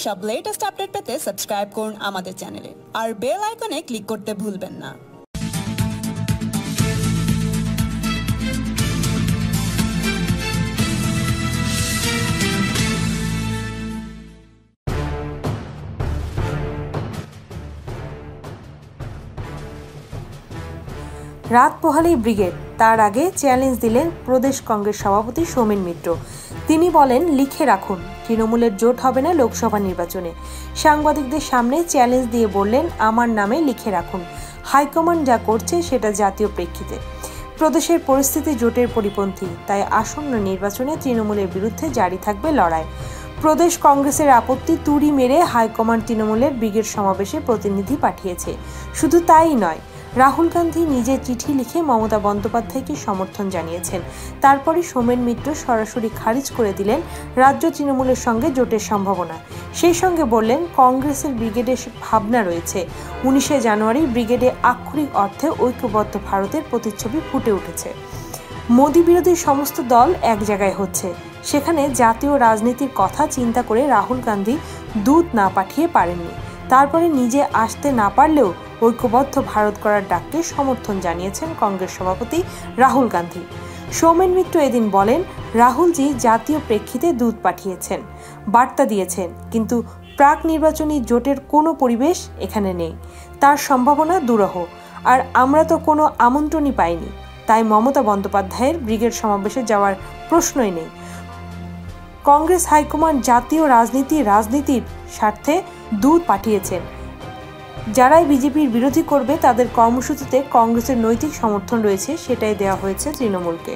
সব latest update পেতে subscribe করুন আমাদের চ্যানেলে আর বেল আইকনে ক্লিক করতে ভুলবেন না। রাত পোহালেই ব্রিগেড, তার আগে চ্যালেঞ্জ দিলেন প্রদেশ কংগ্রেস সভাপতি সোমেন মিত্র। তিনি বলেন, লিখে রাখুন, তৃণমূলের জোট হবে না লোকসভা নির্বাচনে। সাংবাদিকদের সামনে চ্যালেঞ্জ দিয়ে বললেন, আমার নামে লিখে রাখুন, হাইকমান্ড যা করছে সেটা জাতীয় প্রেক্ষিতে। প্রদেশের পরিস্থিতি জোটের পরিপন্থী, তাই আসন্ন নির্বাচনে তৃণমূলের বিরুদ্ধে জারি থাকবে লড়াই। প্রদেশ কংগ্রেসের আপত্তি তুড়ি মেরে হাইকমান্ড তৃণমূলের ব্রিগেড সমাবেশে প্রতিনিধি পাঠিয়েছে। শুধু তাই নয়, রাহুল গান্ধী নিজে চিঠি লিখে মমতা বন্দ্যোপাধ্যায়কে সমর্থন জানিয়েছেন। তারপরে সোমেন মিত্র সরাসরি খারিজ করে দিলেন রাজ্য তৃণমূলের সঙ্গে জোটের সম্ভাবনা। সেই সঙ্গে বললেন, কংগ্রেসের ব্রিগেডে ভাবনা রয়েছে। 19শে জানুয়ারি ব্রিগেডে আক্ষরিক অর্থে ঐক্যবদ্ধ ভারতের প্রতিচ্ছবি ফুটে উঠেছে। মোদি বিরোধী সমস্ত দল এক জায়গায় হচ্ছে। সেখানে জাতীয় রাজনীতির কথা চিন্তা করে রাহুল গান্ধী দূত না পাঠিয়ে পারেননি। তারপরে নিজে আসতে না পারলেও ঐক্যবদ্ধ ভারত করার ডাককে সমর্থন জানিয়েছেন কংগ্রেস সভাপতি রাহুল গান্ধী। সোমেন মিত্র এদিন বলেন, রাহুলজি জাতীয় প্রেক্ষিতে দূত পাঠিয়েছেন, বার্তা দিয়েছেন, কিন্তু প্রাক নির্বাচনী জোটের কোনো পরিবেশ এখানে নেই। তার সম্ভাবনা দুরূহ। আর আমরা তো কোনো আমন্ত্রণই পাইনি, তাই মমতা বন্দ্যোপাধ্যায়ের ব্রিগেড সমাবেশে যাওয়ার প্রশ্নই নেই। কংগ্রেস হাইকমান্ড জাতীয় রাজনীতির স্বার্থে দূত পাঠিয়েছেন। যারাই বিজেপির বিরোধী করবে তাদের কর্মসূচিতে কংগ্রেসের নৈতিক সমর্থন রয়েছে, সেটাই দেওয়া হয়েছে তৃণমূলকে।